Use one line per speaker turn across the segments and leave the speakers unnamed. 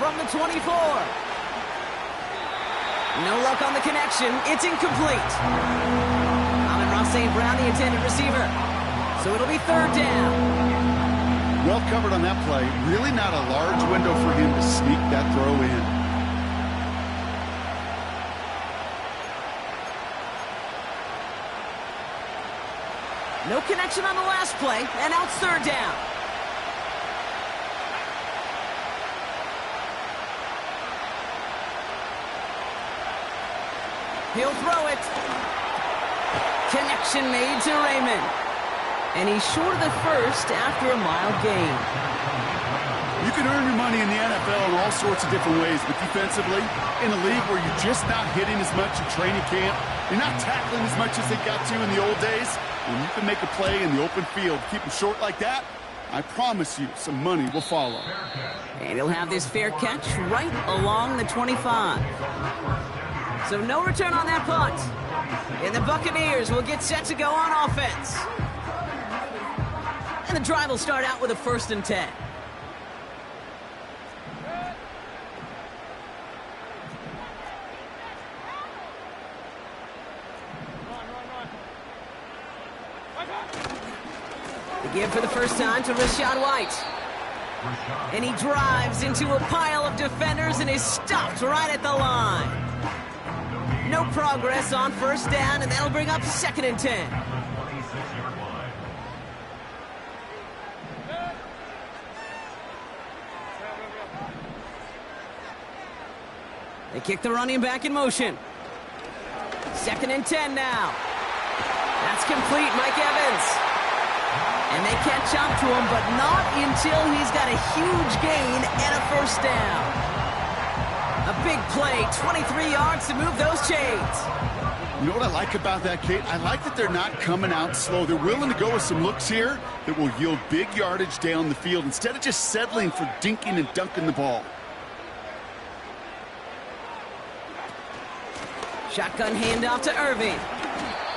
from the 24. No luck on the connection. It's incomplete. Ross St. Brown, the intended receiver. So it'll be third down.
Well covered on that play. Really not a large window for him to sneak that throw in.
No connection on the last play, and now it's third down. He'll throw it. Connection made to Raymond. And he's short of the first after a mild gain.
You can earn your money in the NFL in all sorts of different ways, but defensively, in a league where you're just not hitting as much at training camp, you're not tackling as much as they got to in the old days, when you can make a play in the open field, keep them short like that, I promise you some money will follow.
And he'll have this fair catch right along the 25. So no return on that punt. And the Buccaneers will get set to go on offense. And the drive will start out with a 1st and 10. The give for the first time to Rachaad White. And he drives into a pile of defenders and is stopped right at the line. No progress on 1st down, and that'll bring up 2nd and 10. They kick the running back in motion. 2nd and 10 now. That's complete, Mike Evans. And they catch up to him, but not until he's got a huge gain and a 1st down. A big play, 23 yards to move those chains.
You know what I like about that, Kate? I like that they're not coming out slow. They're willing to go with some looks here that will yield big yardage down the field instead of just settling for dinking and dunking the ball.
Shotgun handoff to Irving.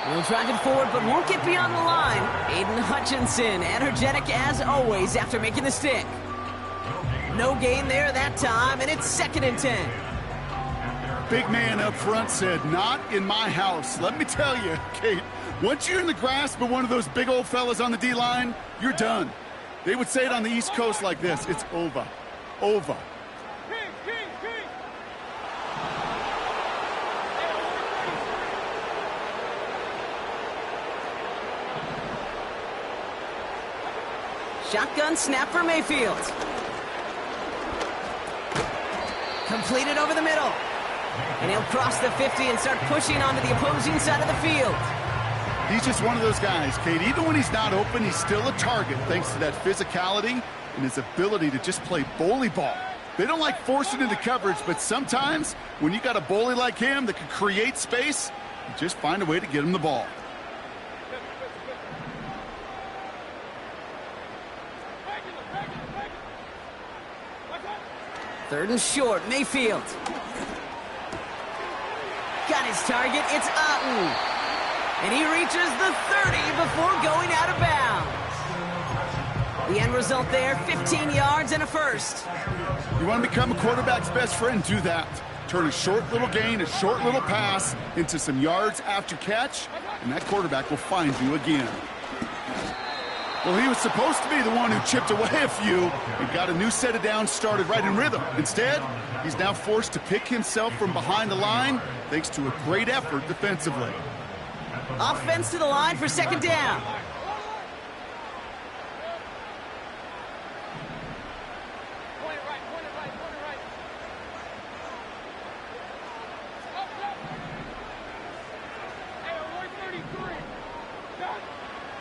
He'll drive it forward, but won't get beyond the line. Aiden Hutchinson, energetic as always after making the stick. No gain there that time, and it's 2nd and 10.
Big man up front said, not in my house. Let me tell you, Kate, once you're in the grasp of one of those big old fellas on the D-line, you're done. They would say it on the East Coast like this, it's over. Over.
Shotgun snap for Mayfield. Completed over the middle. And he'll cross the 50 and start pushing onto the opposing side of the field.
He's just one of those guys, Kate. Even when he's not open, he's still a target thanks to that physicality and his ability to just play bully ball. They don't like forcing into coverage, but sometimes when you got a bully like him that can create space, you just find a way to get him the ball.
Third and short, Mayfield. Got his target, it's Otten. And he reaches the 30 before going out of bounds. The end result there, 15 yards and a 1st.
You want to become a quarterback's best friend, do that. Turn a short little gain, a short little pass into some yards after catch, and that quarterback will find you again. Well, he was supposed to be the one who chipped away a few and got a new set of downs started right in rhythm. Instead, he's now forced to pick himself from behind the line thanks to a great effort defensively.
Offense to the line for 2nd down.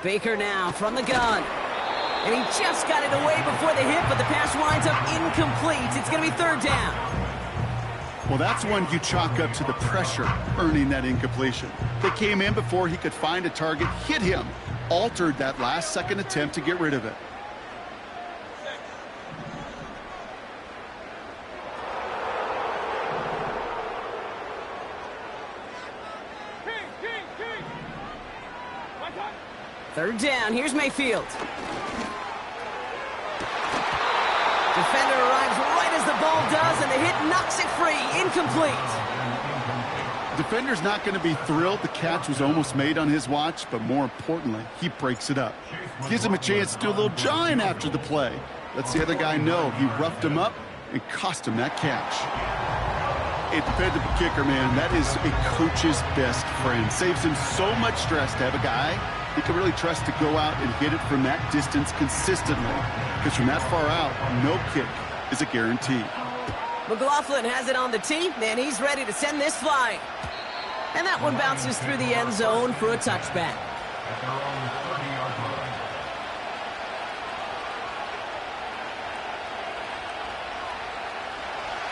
Baker now from the gun. And he just got it away before the hit, but the pass winds up incomplete. It's going to be 3rd down.
Well, that's one you chalk up to the pressure earning that incompletion. They came in before he could find a target, hit him, altered that last-second attempt to get rid of it.
Defender arrives right as the ball does, and the hit knocks it free. Incomplete.
Defender's not going to be thrilled the catch was almost made on his watch, but more importantly, he breaks it up. Gives him a chance to do a little jawing after the play. Lets the other guy know he roughed him up and cost him that catch. A dependable kicker, man, that is a coach's best friend. Saves him so much stress to have a guy he can really trust to go out and hit it from that distance consistently. Because from that far out, no kick is a guarantee.
McLaughlin has it on the tee, and he's ready to send this flying. And that one bounces through the end zone for a touchback.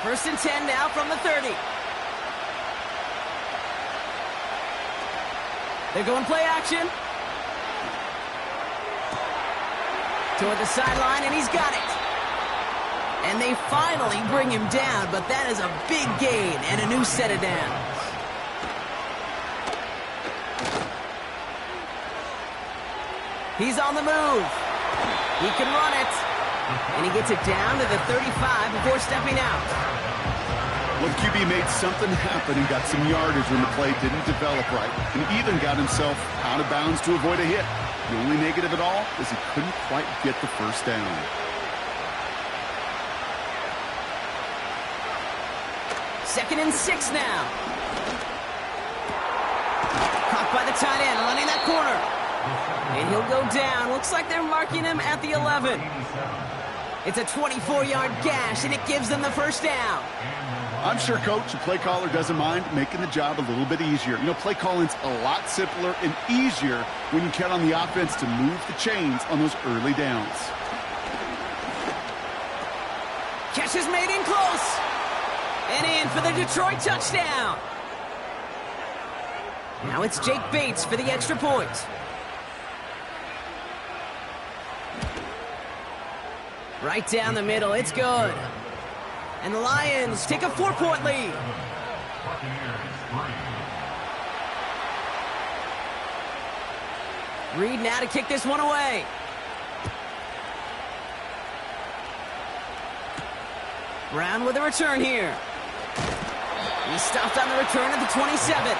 First and 10 now from the 30. They're going play action. Toward the sideline, and he's got it. And they finally bring him down, but that is a big gain and a new set of downs. He's on the move. He can run it. And he gets it down to the 35 before stepping out.
Well, the QB made something happen and got some yardage when the play didn't develop right, and even got himself out of bounds to avoid a hit. The only negative at all is he couldn't quite get the first down.
Second and 6 now. Caught by the tight end, running that corner. And he'll go down. Looks like they're marking him at the 11. It's a 24-yard gash, and it gives them the first down.
I'm sure, Coach, the play caller doesn't mind making the job a little bit easier. You know, play calling's a lot simpler and easier when you count on the offense to move the chains on those early downs.
Catch is made in close. And in for the Detroit touchdown. Now it's Jake Bates for the extra point. Right down the middle, it's good. And the Lions take a 4-point lead. Reed now to kick this one away. Brown with a return here. He stopped on the return at the 27.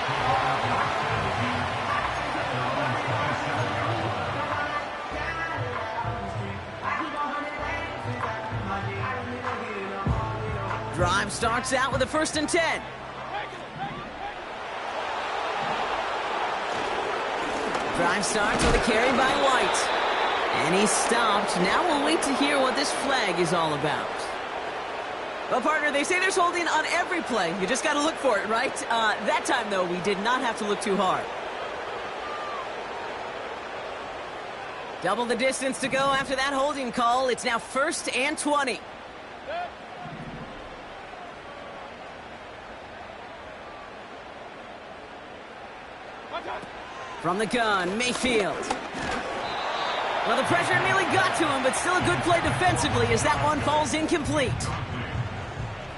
Drive starts out with a first and 10. Drive starts with a carry by White. And he's stopped. Now we'll wait to hear what this flag is all about. Well, partner, they say there's holding on every play. You just got to look for it, right? That time, though, we did not have to look too hard. Double the distance to go after that holding call. It's now first and 20. From the gun, Mayfield. Well, the pressure nearly got to him, but still a good play defensively as that one falls incomplete.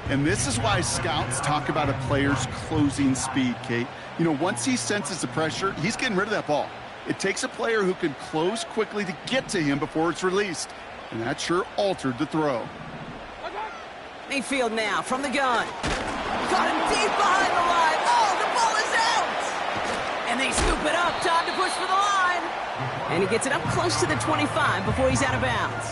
And this is why scouts talk about a player's closing speed, Kate. You know, once he senses the pressure, he's getting rid of that ball. It takes a player who can close quickly to get to him before it's released. And that sure altered the throw.
Mayfield now from the gun. Got him deep behind the line. Oh, the ball is out! And they scoop it up. Time to push for the line. And he gets it up close to the 25 before he's out of bounds.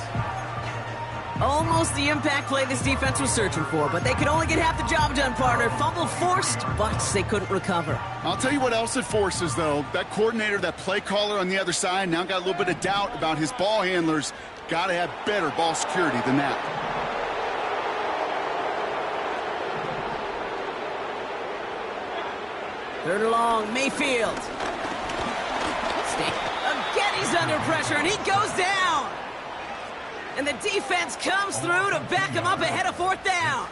Almost the impact play this defense was searching for, but they could only get half the job done, partner. Fumble forced, but they couldn't recover.
I'll tell you what else it forces, though. That coordinator, that play caller on the other side, now got a little bit of doubt about his ball handlers. Got to have better ball security than that.
Third and long, Mayfield. Again, he's under pressure, and he goes down. And the defense comes through to back him up ahead of fourth down.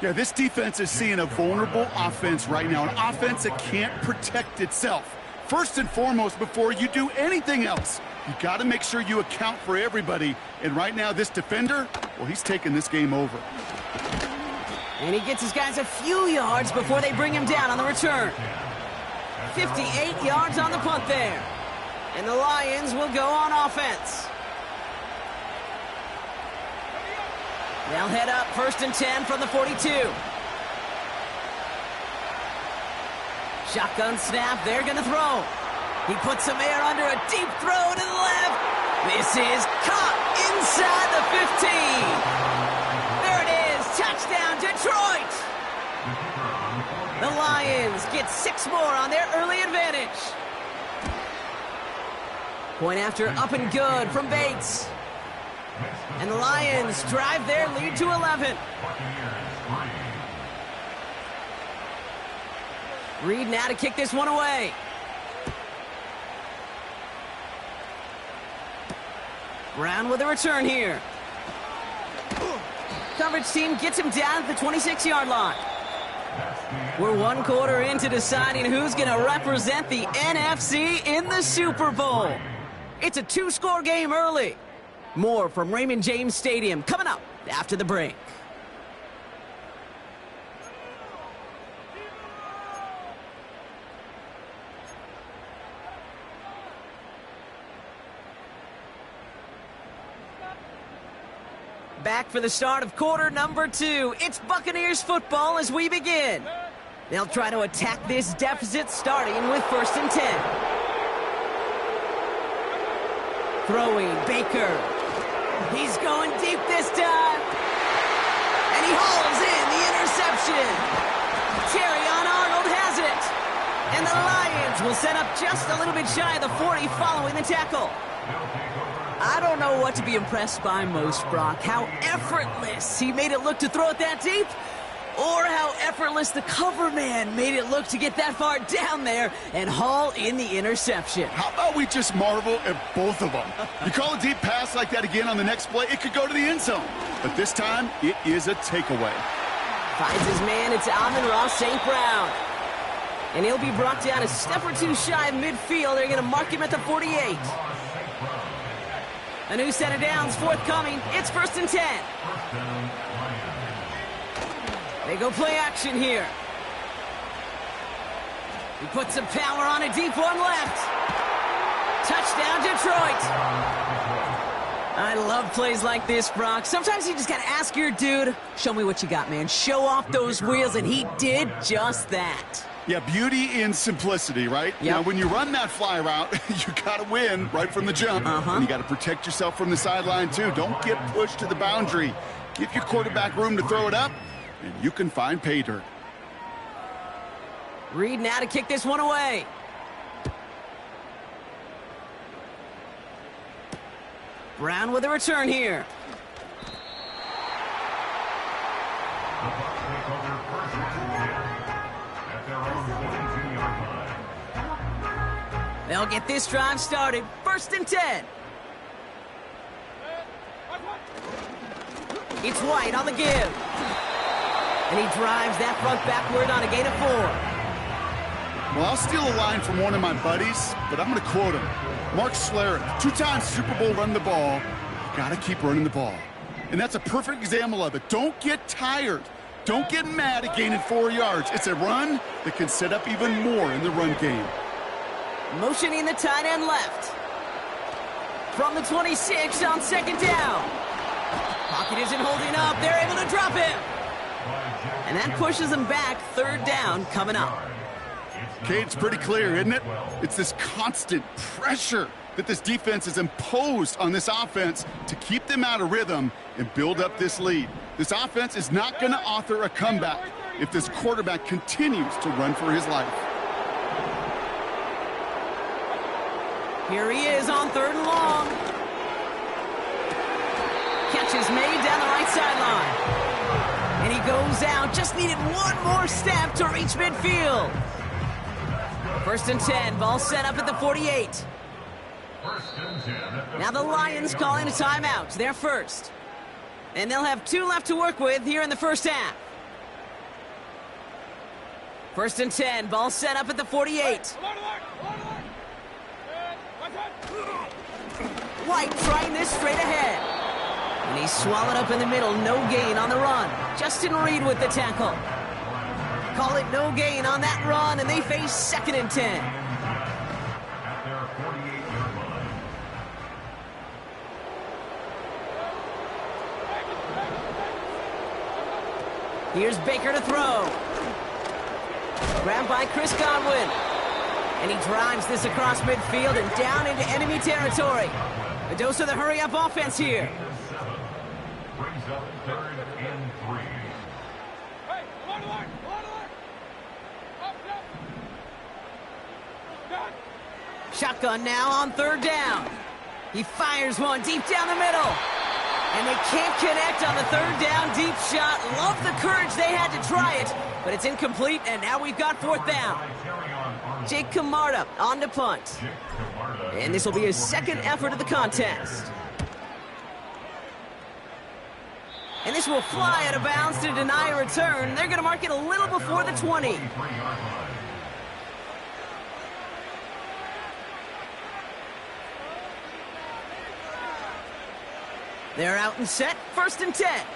Yeah, this defense is seeing a vulnerable offense right now, an offense that can't protect itself. First and foremost, before you do anything else, you got to make sure you account for everybody. And right now, this defender, well, he's taking this game over.
And he gets his guys a few yards before they bring him down on the return. 58 yards on the punt there. And the Lions will go on offense. They'll head up 1st and 10 from the 42. Shotgun snap, they're going to throw. He puts some air under a deep throw to the left. This is caught inside the 15. There it is, touchdown Detroit. The Lions get 6 more on their early advantage. Point after up and good from Bates. And the Lions drive their lead to 11. Reed now to kick this one away. Brown with a return here. Coverage team gets him down at the 26-yard line. We're 1 quarter into deciding who's going to represent the NFC in the Super Bowl. It's a 2-score game early. More from Raymond James Stadium coming up after the break. Back for the start of quarter number 2. It's Buccaneers football as we begin. They'll try to attack this deficit starting with 1st and 10. Throwing Baker. He's going deep this time. And he hauls in the interception. Terrion Arnold has it. And the Lions will set up just a little bit shy of the 40 following the tackle. I don't know what to be impressed by most, Brock. How effortless he made it look to throw it that deep, or how effortless the cover man made it look to get that far down there and haul in the interception.
How about we just marvel at both of them? You call a deep pass like that again on the next play, it could go to the end zone. But this time, it is a takeaway.
Finds his man, it's Amon-Ra St. Brown. And he'll be brought down a step or two shy of midfield. They're going to mark him at the 48. A new set of downs forthcoming. It's 1st and 10. They go play action here. He puts some power on a deep one left. Touchdown, Detroit. I love plays like this, Brock. Sometimes you just got to ask your dude, show me what you got, man. Show off those wheels, and he did just that.
Yeah, beauty in simplicity, right?
Yep.
Now, when you run that fly route, you got to win right from the jump. And you got to protect yourself from the sideline, too. Don't get pushed to the boundary. Give your quarterback room to throw it up, and you can find pay dirt.
Reed now to kick this one away. Brown with a return here. They'll get this drive started. 1st and 10. It's White on the give. And he drives that front backward on a gain of 4.
Well, I'll steal a line from one of my buddies, but I'm going to quote him. Mark Schlereth, 2-time Super Bowl run the ball. You got to keep running the ball. And that's a perfect example of it. Don't get tired. Don't get mad at gaining 4 yards. It's a run that can set up even more in the run game.
Motioning the tight end left. From the 26 on 2nd down. Pocket isn't holding up. They're able to drop him. And that pushes them back. 3rd down coming up.
Okay, it's pretty clear, isn't it? It's this constant pressure that this defense has imposed on this offense to keep them out of rhythm and build up this lead. This offense is not going to author a comeback if this quarterback continues to run for his life.
Here he is on 3rd and long. Catch is made down the right sideline. And he goes out. Just needed one more step to reach midfield. 1st and 10. Ball set up at the 48. Now the Lions calling a timeout. They're first. And they'll have 2 left to work with here in the 1st half. 1st and 10. Ball set up at the 48. White trying this straight ahead. And he's swallowed up in the middle. No gain on the run. Justin Reed with the tackle. Call it no gain on that run, and they face 2nd and 10. Here's Baker to throw. Grabbed by Chris Godwin. And he drives this across midfield and down into enemy territory. A dose of the hurry-up offense here.
Brings up 3rd and 3.
Shotgun now on 3rd down. He fires one deep down the middle. And they can't connect on the 3rd down deep shot. Love the courage they had to try it, but it's incomplete, and now we've got 4th down. Jake Camarda on to punt. And this will be his 2nd effort of the contest. And this will fly out of bounds to deny a return. They're going to mark it a little before the 20. They're out and set, 1st and 10.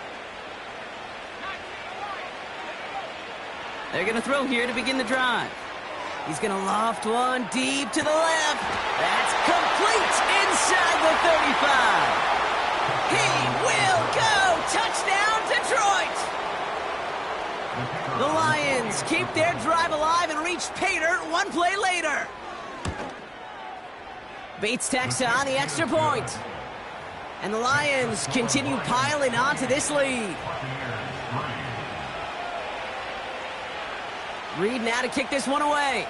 They're going to throw here to begin the drive. He's going to loft one deep to the left. That's complete inside the 35. He will go. Touchdown, Detroit. The Lions keep their drive alive and reach pay dirt 1 play later. Bates tacks on the extra point. And the Lions continue piling onto this lead. Reed now to kick this one away.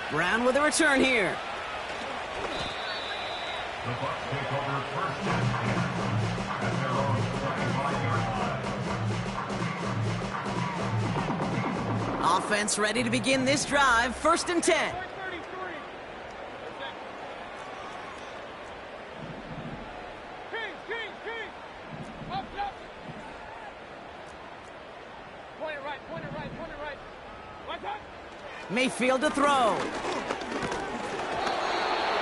Brown with a return here.
The Bucs take over 1st and 10 at their own 35-yard line.
Offense ready to begin this drive. 1st and 10. Mayfield to throw.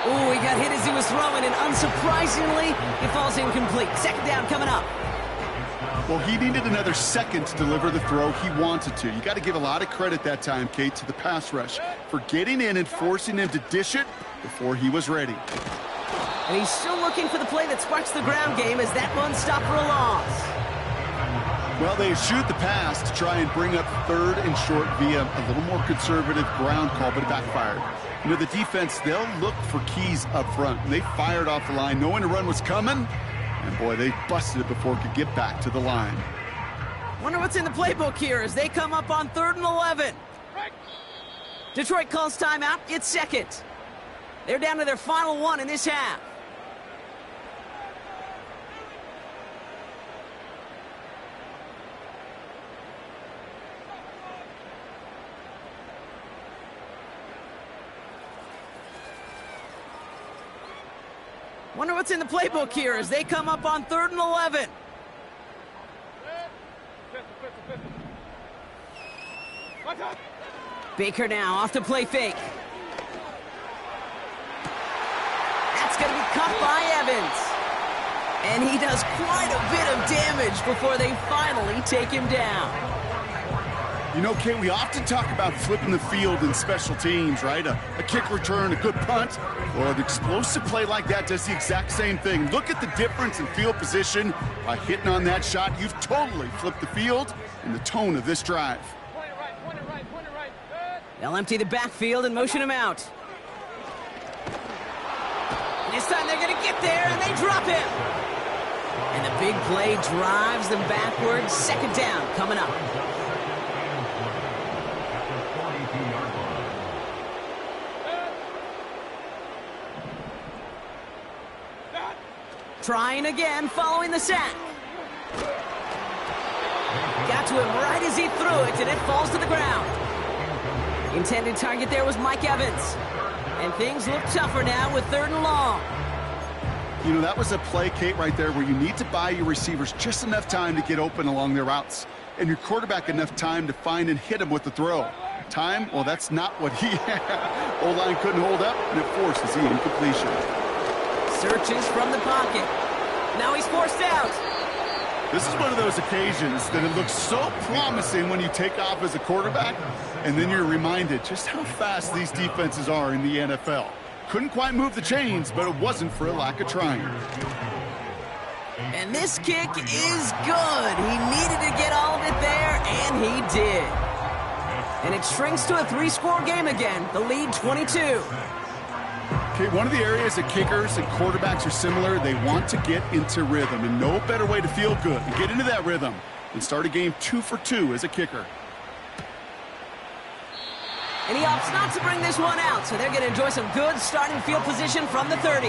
Ooh, he got hit as he was throwing, and unsurprisingly, it falls incomplete. 2nd down coming up.
Well, he needed another second to deliver the throw he wanted to. You got to give a lot of credit that time, Kate, to the pass rush for getting in and forcing him to dish it before he was ready.
And he's still looking for the play that sparks the ground game as that one stopped for a loss.
Well, they shoot the pass to try and bring up 3rd and short via a little more conservative ground call, but it backfired. You know, the defense, they'll look for keys up front. And they fired off the line knowing the run was coming. And, boy, they busted it before it could get back to the line.
Wonder what's in the playbook here as they come up on 3rd and 11. Detroit calls timeout. It's 2nd. They're down to their final one in this half. Wonder what's in the playbook here as they come up on 3rd and 11. Baker now off the play fake. That's going to be caught by Evans. And he does quite a bit of damage before they finally take him down.
You know, Kate, we often talk about flipping the field in special teams, right? A kick return, a good punt. Well, an explosive play like that does the exact same thing. Look at the difference in field position. By hitting on that shot, you've totally flipped the field and the tone of this drive.
They'll empty the backfield and motion him out. This time they're going to get there, and they drop him. And the big play drives them backwards. 2nd down coming up. Trying again following the sack. Got to him right as he threw it, and it falls to the ground. Intended target there was Mike Evans. And things look tougher now with 3rd and long.
You know, that was a play, Kate, right there where you need to buy your receivers just enough time to get open along their routes. And your quarterback enough time to find and hit him with the throw. Time, well, that's not what he had. O-line couldn't hold up, and it forces the incompletion.
Searches from the pocket. Now he's forced out.
This is one of those occasions that it looks so promising when you take off as a quarterback, and then you're reminded just how fast these defenses are in the NFL. Couldn't quite move the chains, but it wasn't for a lack of trying.
And this kick is good. He needed to get all of it there, and he did. And it shrinks to a 3-score game again. The lead 22.
Okay, one of the areas that kickers and quarterbacks are similar, they want to get into rhythm. And no better way to feel good and get into that rhythm than start a game 2 for 2 as a kicker.
And he opts not to bring this one out, so they're going to enjoy some good starting field position from the 30.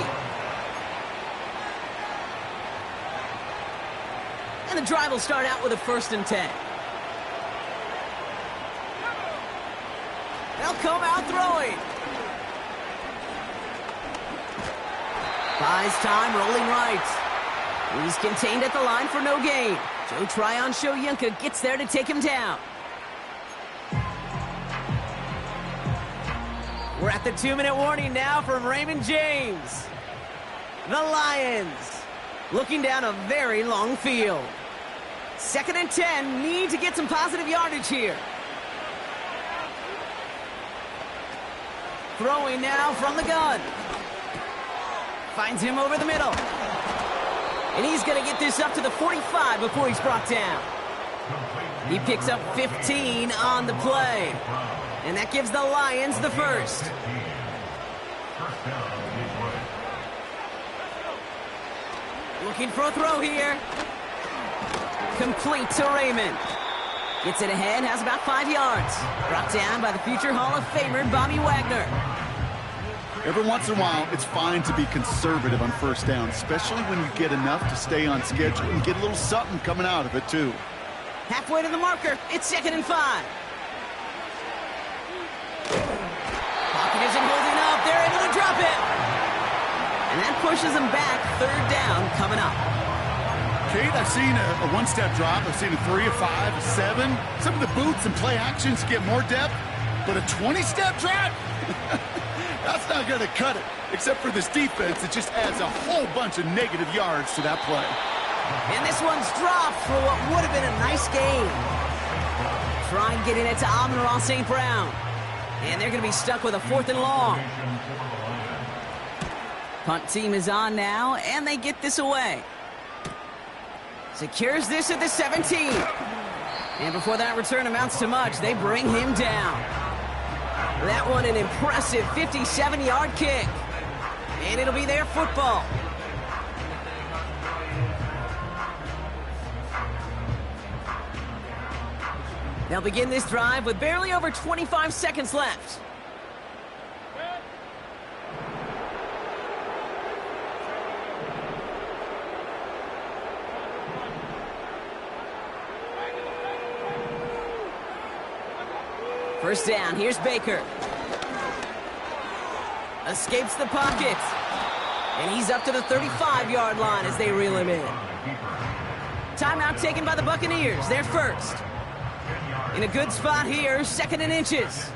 And the drive will start out with a 1st and 10. They'll come out throwing. Buys time, rolling right. He's contained at the line for no gain. Joe Tryon-Shoyinka gets there to take him down. We're at the 2-minute warning now from Raymond James. The Lions looking down a very long field. 2nd and 10, need to get some positive yardage here. Throwing now from the gun. Finds him over the middle. And he's going to get this up to the 45 before he's brought down. He picks up 15 on the play. And that gives the Lions the 1st. Looking for a throw here. Complete to Raymond. Gets it ahead, has about 5 yards. Brought down by the future Hall of Famer, Bobby Wagner.
Every once in a while, it's fine to be conservative on 1st down, especially when you get enough to stay on schedule and get a little something coming out of it, too.
Halfway to the marker, it's 2nd and 5. Pocket isn't holding up, they're able to drop it. And that pushes them back, 3rd down coming up.
Kate, I've seen a 1-step drop. I've seen a 3, a 5, a 7. Some of the boots and play actions get more depth, but a 20-step drop? That's not going to cut it, except for this defense. It just adds a whole bunch of negative yards to that play.
And this one's dropped for what would have been a nice game. Trying getting it to Amon-Ra St. Brown. And they're going to be stuck with a 4th and long. Punt team is on now, and they get this away. Secures this at the 17. And before that return amounts to much, they bring him down. That one an impressive 57-yard kick. And it'll be their football. They'll begin this drive with barely over 25 seconds left. First down, here's Baker. Escapes the pocket. And he's up to the 35-yard line as they reel him in. Timeout taken by the Buccaneers, their 1st. In a good spot here, 2nd and inches.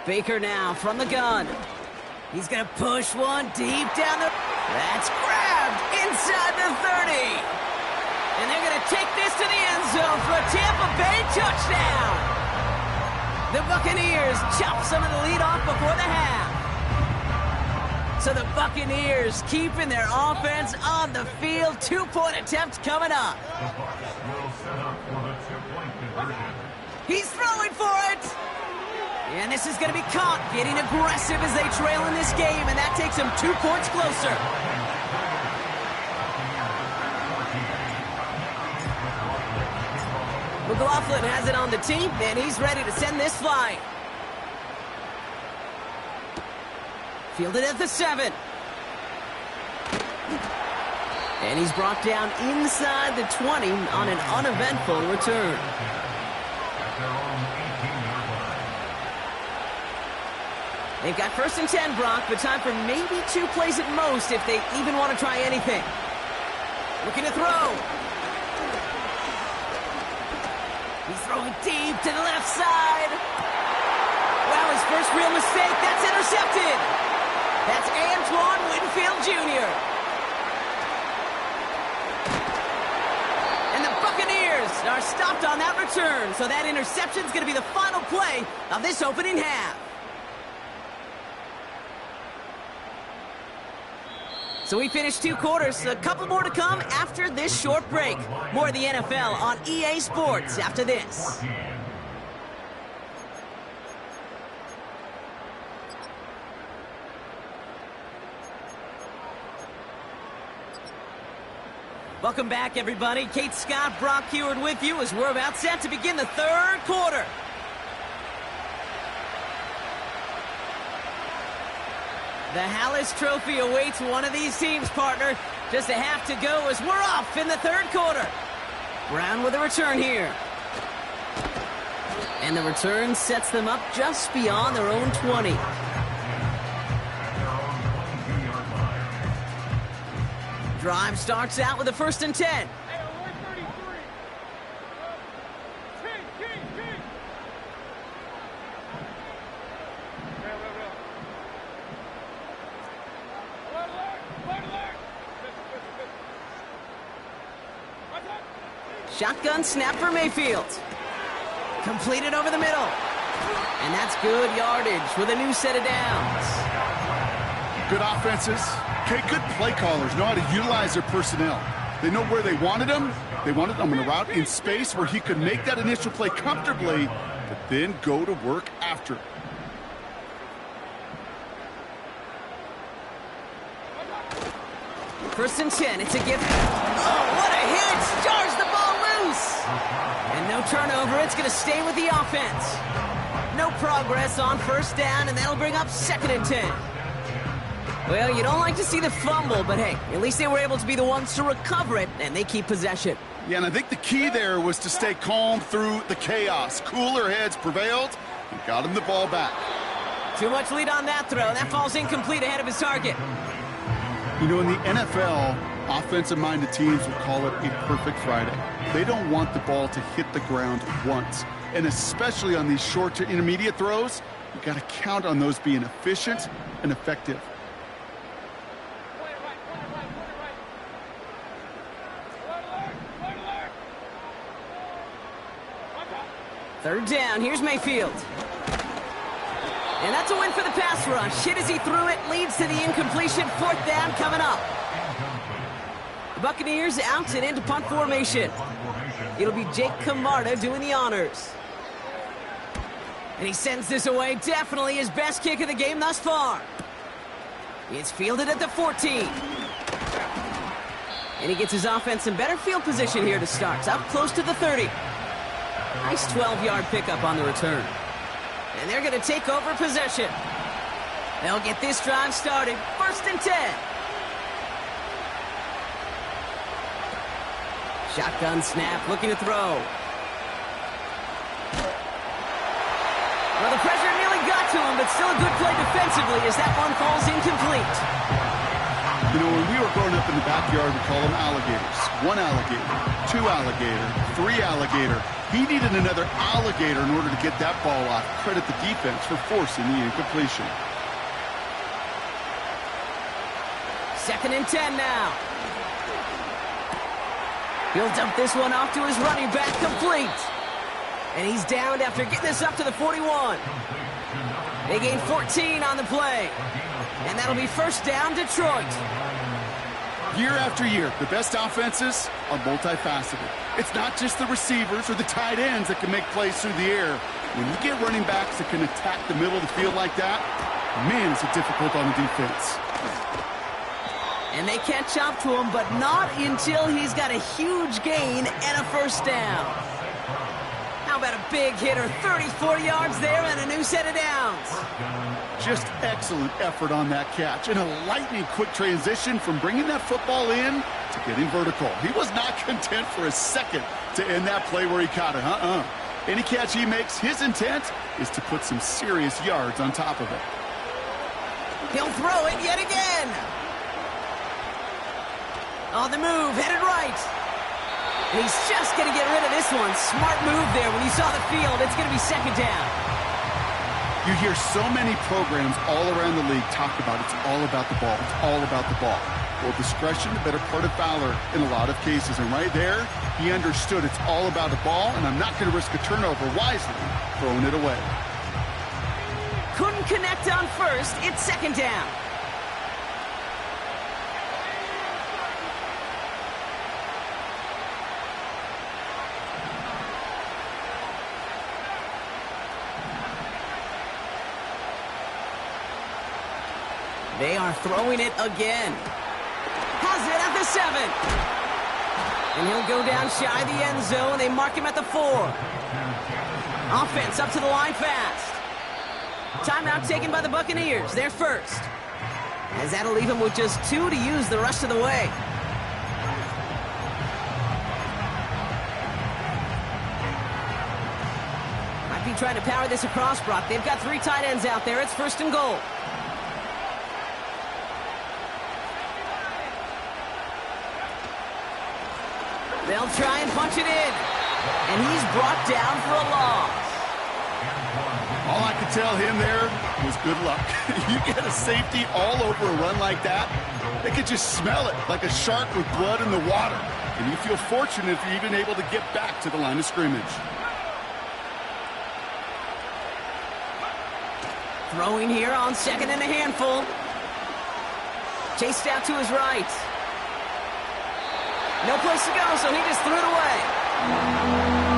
Baker now from the gun. He's going to push one deep down the... That's grabbed inside the 30. And they're going to take this to the end zone for a Tampa Bay touchdown. The Buccaneers chop some of the lead off before the half. So the Buccaneers keeping their offense on the field. 2-point attempt coming up.
The Bucs will set up for the 2-point conversion.
He's throwing for it. And this is going to be caught, getting aggressive as they trail in this game, and that takes them 2 points closer. McLaughlin has it on the team, and he's ready to send this flying. Fielded at the 7. And he's brought down inside the 20 on an uneventful return. They've got 1st and 10, Brock, but time for maybe 2 plays at most if they even want to try anything. Looking to throw. He's throwing deep to the left side. Wow, his first real mistake. That's intercepted. That's Antoine Winfield Jr. And the Buccaneers are stopped on that return, so that interception's going to be the final play of this opening half. So we finished 2 quarters. A couple more to come after this short break. More of the NFL on EA Sports after this. Welcome back, everybody. Kate Scott, Brock Heward with you as we're about set to begin the 3rd quarter. The Hallis Trophy awaits one of these teams, partner. Just a half to go as we're off in the 3rd quarter. Brown with a return here. And the return sets them up just beyond their own 20. Drive starts out with a 1st and 10. Shotgun snap for Mayfield. Completed over the middle. And that's good yardage with a new set of downs.
Good offenses. Okay, good play callers know how to utilize their personnel. They know where they wanted him. They wanted him in a route in space where he could make that initial play comfortably, but then go to work after.
1st and 10, it's a gift. Oh, what a hit! Jars the ball loose! And no turnover, it's going to stay with the offense. No progress on 1st down, and that'll bring up 2nd and 10. Well, you don't like to see the fumble, but hey, at least they were able to be the ones to recover it, and they keep possession.
Yeah, and I think the key there was to stay calm through the chaos. Cooler heads prevailed and got him the ball back.
Too much lead on that throw. That falls incomplete ahead of his target.
You know, in the NFL, offensive-minded teams would call it a perfect Friday. They don't want the ball to hit the ground once. And especially on these short to intermediate throws, you got to count on those being efficient and effective.
Third down, here's Mayfield. And that's a win for the pass rush. Hit as he threw it, leads to the incompletion. 4th down coming up. The Buccaneers out and into punt formation. It'll be Jake Camarda doing the honors. And he sends this away. Definitely his best kick of the game thus far. It's fielded at the 14. And he gets his offense in better field position here to start. Up close to the 30. Nice 12-yard pickup on the return. And they're going to take over possession. They'll get this drive started. 1st and 10. Shotgun snap, looking to throw. Well, the pressure nearly got to him, but still a good play defensively as that one falls incomplete.
You know, when we were growing up in the backyard, we call them alligators. 1 alligator, 2 alligator, 3 alligator. He needed another alligator in order to get that ball off. Credit the defense for forcing the incompletion.
2nd and 10 now. He'll dump this one off to his running back, complete. And he's downed after getting this up to the 41. They gain 14 on the play. And that'll be 1st down, Detroit.
Year after year, the best offenses are multifaceted. It's not just the receivers or the tight ends that can make plays through the air. When you get running backs that can attack the middle of the field like that, man, is it difficult on the defense.
And they catch up to him, but not until he's got a huge gain and a 1st down. How about a big hitter, 34 yards there and a new set of downs.
Just excellent effort on that catch and a lightning quick transition from bringing that football in to getting vertical. He was not content for a second to end that play where he caught it. Any catch he makes, his intent is to put some serious yards on top of it.
He'll throw it yet again. On the move, headed right. And he's just going to get rid of this one. Smart move there. When you saw the field, it's going to be 2nd down.
You hear so many programs all around the league talk about it's all about the ball. It's all about the ball. Well, discretion, the better part of valor in a lot of cases. And right there, he understood it's all about the ball, and I'm not going to risk a turnover wisely, throwing it away.
Couldn't connect on 1st. It's 2nd down. They are throwing it again. Has it at the 7. And he'll go down shy of the end zone. They mark him at the 4. Offense up to the line fast. Timeout taken by the Buccaneers. They're first. As that'll leave him with just 2 to use the rest of the way. Might be trying to power this across, Brock. They've got 3 tight ends out there. It's first and goal. They'll try and punch it in. And he's brought down for a loss.
All I could tell him there was good luck. You get a safety all over a run like that, they could just smell it like a shark with blood in the water. And you feel fortunate if you're even able to get back to the line of scrimmage.
Throwing here on 2nd and a handful. Chased out to his right. No place to go, so he just threw it away.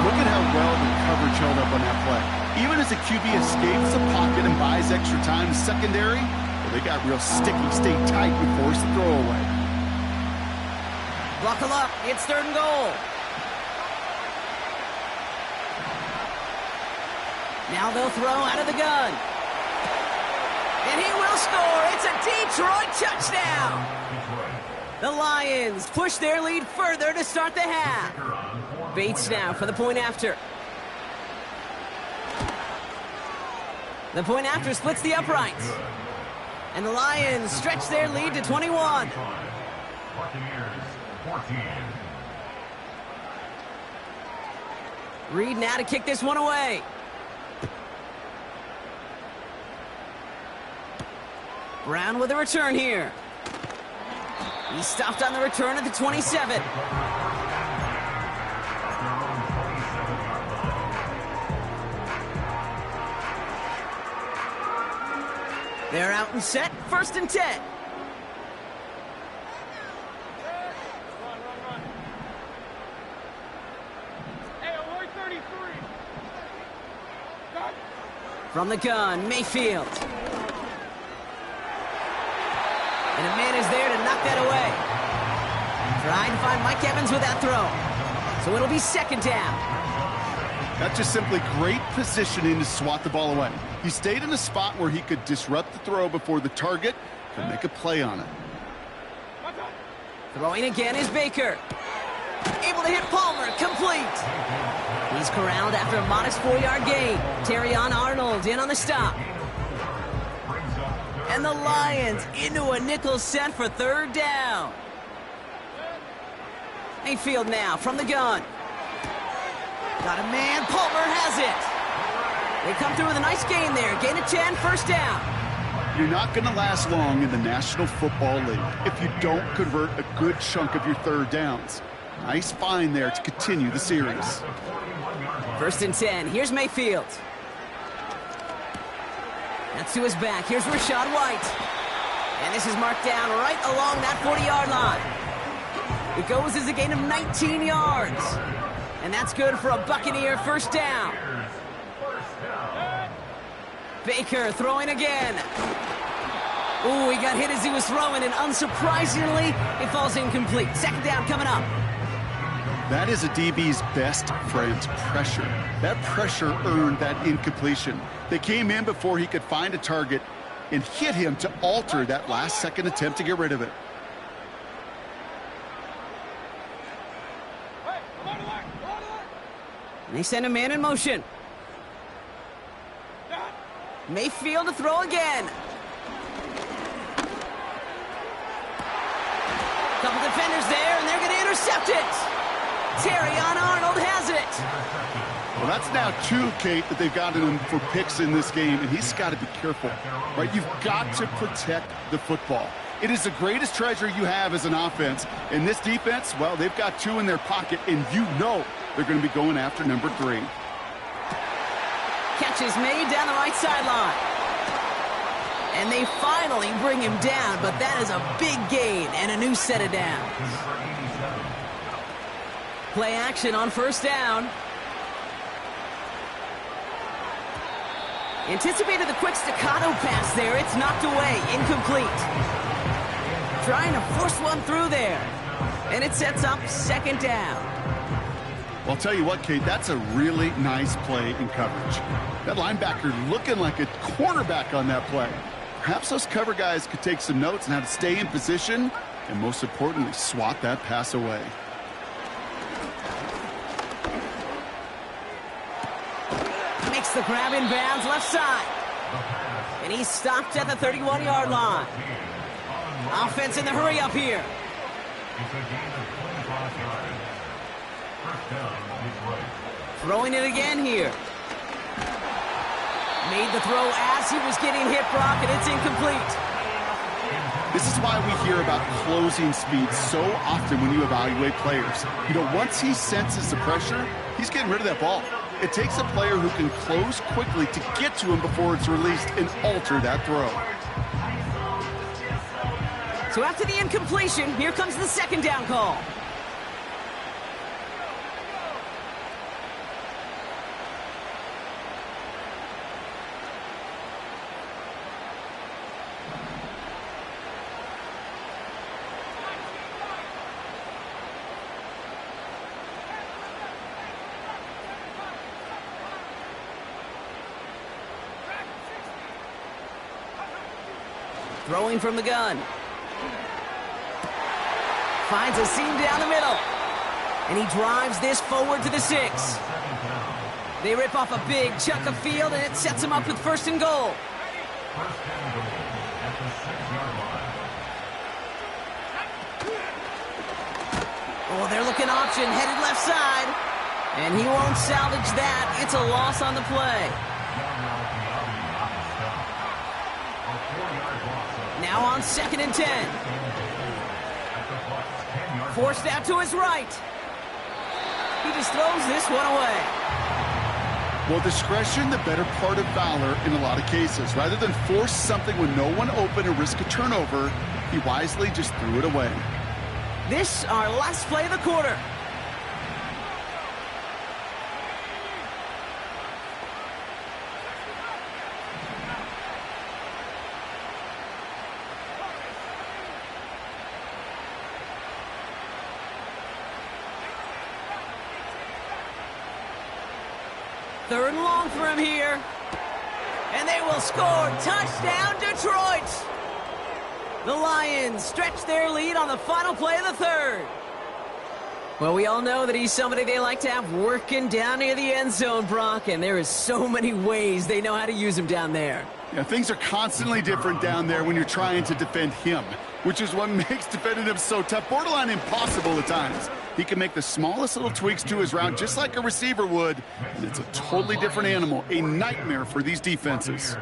Look at how well the coverage held up on that play. Even as the QB escapes the pocket and buys extra time in secondary, well, they got real sticky, stayed tight, and forced the throw away.
Buckle up, it's 3rd and goal. Now they'll throw out of the gun. And he will score. It's a Detroit touchdown. The Lions push their lead further to start the half. Bates now for the point after. The point after splits the uprights. And the Lions stretch their lead to 21. Reed now to kick this one away. Brown with a return here. He stopped on the return at the 27. They're out and set, 1st and 10. From the gun, Mayfield. And a man is there to knock that away. Trying to find Mike Evans with that throw. So it'll be 2nd down.
That's just simply great positioning to swat the ball away. He stayed in a spot where he could disrupt the throw before the target could make a play on it.
Throwing again is Baker. Able to hit Palmer, complete. He's corralled after a modest 4-yard gain. Terrion Arnold in on the stop. And the Lions into a nickel set for 3rd down. Mayfield now from the gun. Got a man, Palmer has it. They come through with a nice gain there. Gain of 10, 1st down.
You're not going to last long in the National Football League if you don't convert a good chunk of your 3rd downs. Nice find there to continue the series.
1st and 10. Here's Mayfield. That's to his back. Here's Rachaad White. And this is marked down right along that 40-yard line. It goes as a gain of 19 yards. And that's good for a Buccaneer 1st down. Baker throwing again. Ooh, he got hit as he was throwing, and unsurprisingly, it falls incomplete. 2nd down coming up.
That is a DB's best friend, pressure. That pressure earned that incompletion. They came in before he could find a target and hit him to alter that last-second attempt to get rid of it.
And they send a man in motion. Mayfield to throw again. Couple defenders there, and they're going to intercept it. Terrion Arnold has it.
Well, that's now 2, Kate, that they've gotten him for picks in this game, and he's got to be careful, right? You've got to protect the football. It is the greatest treasure you have as an offense. And this defense, well, they've got 2 in their pocket, and you know they're going to be going after number 3.
Catch is made down the right sideline. And they finally bring him down, but that is a big gain and a new set of downs. Play action on 1st down. Anticipated the quick staccato pass there. It's knocked away. Incomplete. Trying to force one through there. And it sets up second down.
Well, I'll tell you what, Kate, that's a really nice play in coverage. That linebacker looking like a cornerback on that play. Perhaps those cover guys could take some notes on how to stay in position and, most importantly, swat that pass away.
Makes the grab in bounds left side. And he's stopped at the 31-yard line. Offense in the hurry up here.
It's a gain of 25 yards. First down is right.
Throwing it again here. Made the throw as he was getting hit, Brock, and it's incomplete.
This is why we hear about closing speed so often when you evaluate players. You know, once he senses the pressure, he's getting rid of that ball. It takes a player who can close quickly to get to him before it's released and alter that throw.
So after the incompletion, here comes the second down call. Throwing from the gun. Finds a seam down the middle. And he drives this forward to the 6. They rip off a big chunk of field, and it sets him up with first and goal.
First and goal at the 6-yard line.
Oh, they're looking option, headed left side. And he won't salvage that. It's a loss on the play. Now on 2nd and 10. Forced out to his right. He just throws this one away.
Well, discretion, the better part of valor in a lot of cases. Rather than force something with no one open and risk a turnover, he wisely just threw it away.
This, our last play of the quarter. Third and long for him here. And they will score. Touchdown, Detroit. The Lions stretch their lead on the final play of the third. Well, we all know that he's somebody they like to have working down near the end zone, Brock, and there is so many ways they know how to use him down there.
Yeah, things are constantly different down there when you're trying to defend him, which is what makes defending him so tough, borderline impossible at times. He can make the smallest little tweaks to his route just like a receiver would, and it's a totally different animal, a nightmare for these defenses.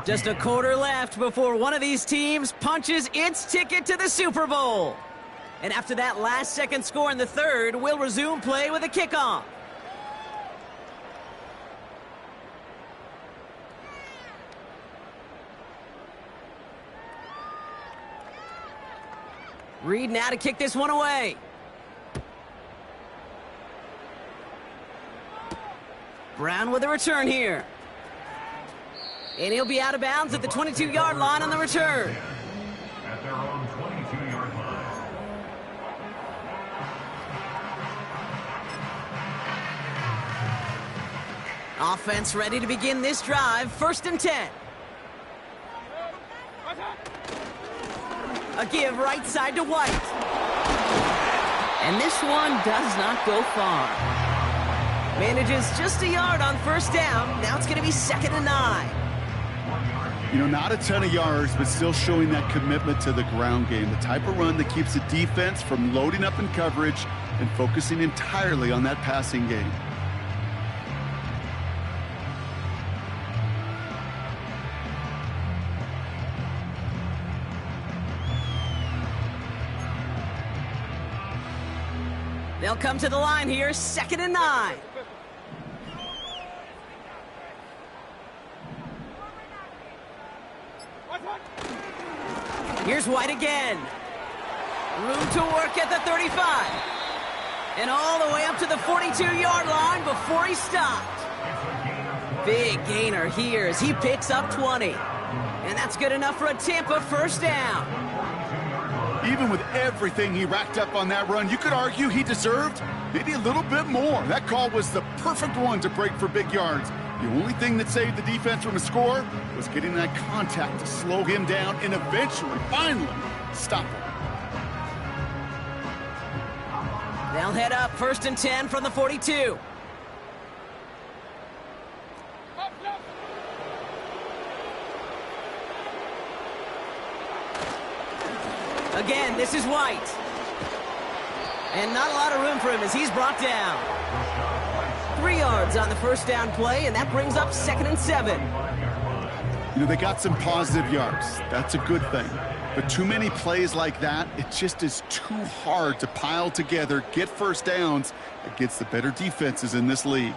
Just a quarter left before one of these teams punches its ticket to the Super Bowl. And after that last-second score in the third, we'll resume play with a kickoff. Reed now to kick this one away. Brown with a return here. And he'll be out of bounds at the 22-yard line on the return.
At their own 22-yard line.
Offense ready to begin this drive. 1st and 10. A give right side to White. And this one does not go far. Manages just a yard on 1st down. Now it's going to be 2nd and 9.
You know, not a ton of yards, but still showing that commitment to the ground game. The type of run that keeps the defense from loading up in coverage and focusing entirely on that passing game.
They'll come to the line here, 2nd and 9. Here's White again. Room to work at the 35. And all the way up to the 42-yard line before he stopped. Big gainer here as he picks up 20. And that's good enough for a Tampa first down.
Even with everything he racked up on that run, you could argue he deserved maybe a little bit more. That call was the perfect one to break for big yards. The only thing that saved the defense from a score was getting that contact to slow him down and eventually, finally, stop him.
They'll head up 1st and 10 from the 42. Again, this is White. And not a lot of room for him as he's brought down. 3 yards on the first down play, and that brings up 2nd and 7.
You know, they got some positive yards. That's a good thing. But too many plays like that, it just is too hard to pile together, get first downs against the better defenses in this league.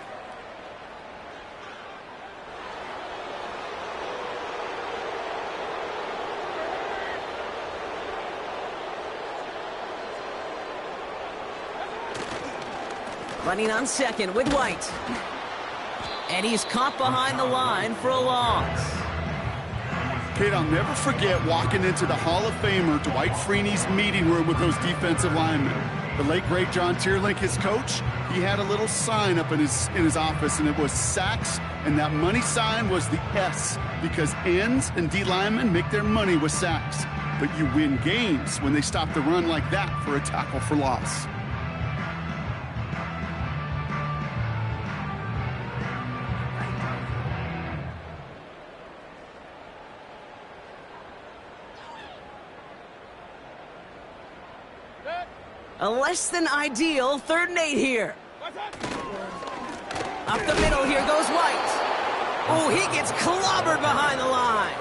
Running on 2nd with White. And he's caught behind the line for a loss.
Kate, I'll never forget walking into the Hall of Famer Dwight Freeney's meeting room with those defensive linemen. The late, great John Tierlink, his coach, he had a little sign up in his office, and it was sacks, and that money sign was the S, because ends and D linemen make their money with sacks. But you win games when they stop the run like that for a tackle for loss.
A less than ideal 3rd and 8 here. Up the middle, here goes White. Oh, he gets clobbered behind the line.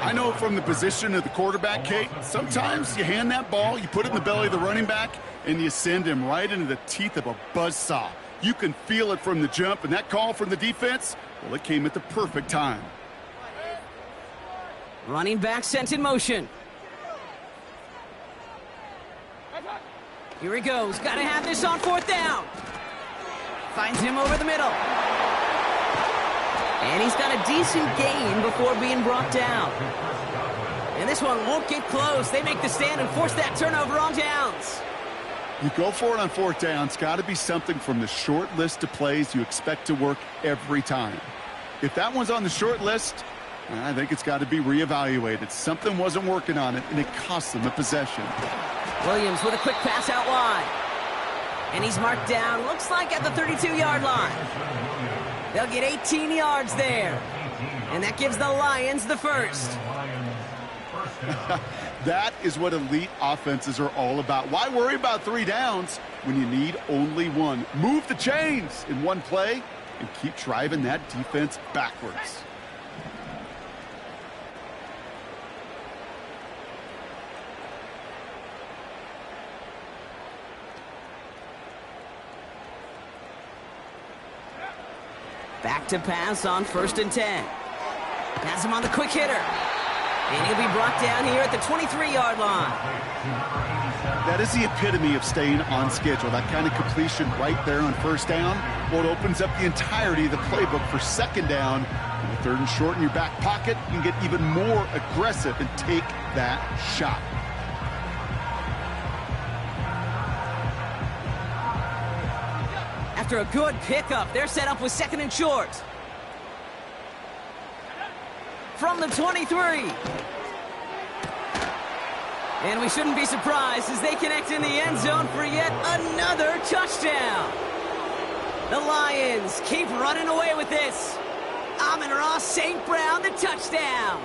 I know from the position of the quarterback, Kate, sometimes you hand that ball, you put it in the belly of the running back, and you send him right into the teeth of a buzzsaw. You can feel it from the jump, and that call from the defense, well, it came at the perfect time.
Running back sent in motion. Here he goes. Got to have this on 4th down. Finds him over the middle. And he's got a decent gain before being brought down. And this one won't get close. They make the stand and force that turnover on downs.
You go for it on 4th down. It's got to be something from the short list of plays you expect to work every time. If that one's on the short list, I think it's got to be reevaluated. Something wasn't working on it, and it cost them the possession.
Williams with a quick pass out wide. And he's marked down, looks like at the 32-yard line. They'll get 18 yards there. And that gives the Lions the first.
That is what elite offenses are all about. Why worry about 3 downs when you need only 1? Move the chains in one play and keep driving that defense backwards.
Back to pass on 1st and 10. Pass him on the quick hitter. And he'll be brought down here at the 23-yard line.
That is the epitome of staying on schedule. That kind of completion right there on 1st down. Well, it opens up the entirety of the playbook for 2nd down. And with 3rd and short in your back pocket, you can get even more aggressive and take that shot.
After a good pickup, they're set up with 2nd and short. From the 23. And we shouldn't be surprised as they connect in the end zone for yet another touchdown. The Lions keep running away with this. Amon-Ra St. Brown, the touchdown.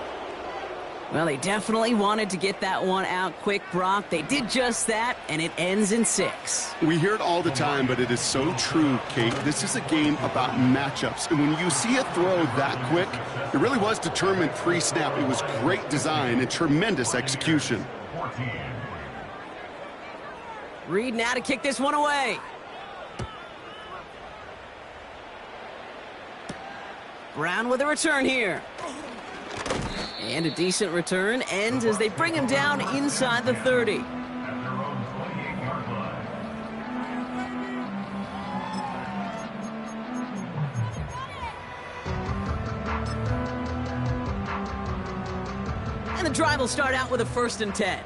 Well, they definitely wanted to get that one out quick, Brock. They did just that, and it ends in 6.
We hear it all the time, but it is so true, Kate. This is a game about matchups. And when you see a throw that quick, it really was determined pre-snap. It was great design and tremendous execution.
Reed now to kick this one away. Brown with a return here. And a decent return ends as they bring him down inside the 30. And the drive will start out with a 1st and 10.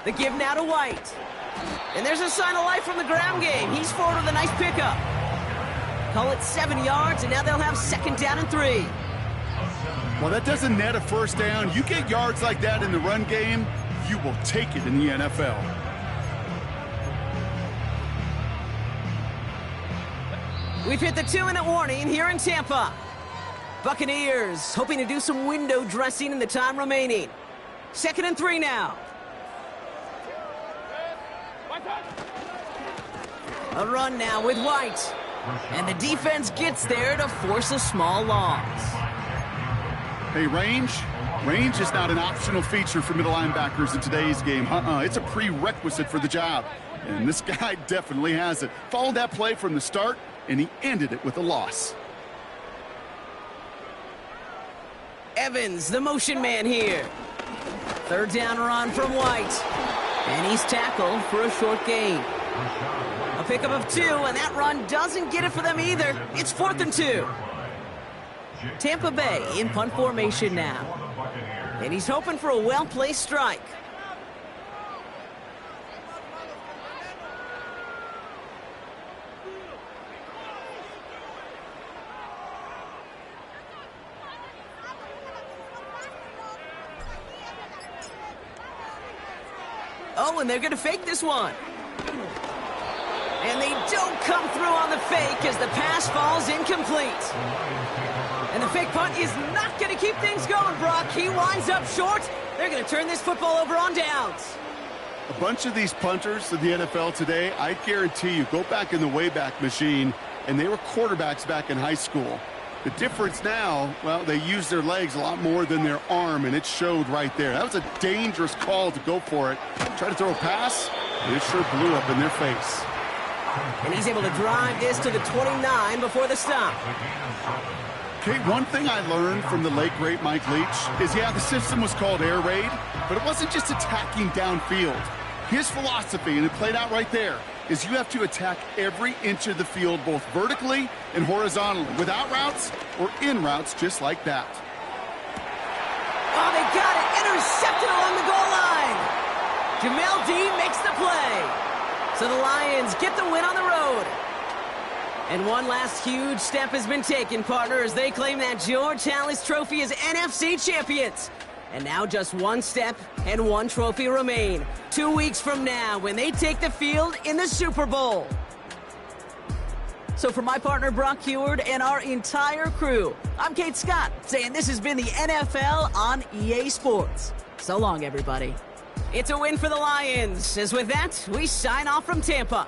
The give now to White. And there's a sign of life from the ground game. He's forward with a nice pickup. Call it 7 yards, and now they'll have 2nd down and 3.
Well, that doesn't net a 1st down. You get yards like that in the run game, you will take it in the NFL.
We've hit the 2-minute warning here in Tampa. Buccaneers hoping to do some window dressing in the time remaining. 2nd and 3 now. A run now with White. And the defense gets there to force a small loss.
Hey, range is not an optional feature for middle linebackers in today's game. It's a prerequisite for the job. And this guy definitely has it. Followed that play from the start, and he ended it with a loss.
Evans, the motion man here. 3rd down run from White. And he's tackled for a short gain. A pickup of 2, and that run doesn't get it for them either. It's 4th and 2. Tampa Bay in punt formation now. And he's hoping for a well-placed strike. Oh, and they're going to fake this one. And they don't come through on the fake as the pass falls incomplete. And the fake punt is not going to keep things going, Brock. He winds up short. They're going to turn this football over on downs.
A bunch of these punters in the NFL today, I guarantee you, go back in the Wayback Machine, and they were quarterbacks back in high school. The difference now, well, they use their legs a lot more than their arm, and it showed right there. That was a dangerous call to go for it. Try to throw a pass, and it sure blew up in their face.
And he's able to drive this to the 29 before the stop.
Okay, one thing I learned from the late, great Mike Leach is, yeah, the system was called air raid, but it wasn't just attacking downfield. His philosophy, and it played out right there, is you have to attack every inch of the field, both vertically and horizontally, without routes or in routes just like that.
Oh, they got it. Intercepted along the goal line. Jamel Dean makes the play. So the Lions get the win on the road. And one last huge step has been taken, partners. They claim that George Halas Trophy as NFC champions. And now just one step and one trophy remain. 2 weeks from now when they take the field in the Super Bowl. So for my partner Brock Heward and our entire crew, I'm Kate Scott saying this has been the NFL on EA Sports. So long, everybody. It's a win for the Lions. As with that, we sign off from Tampa.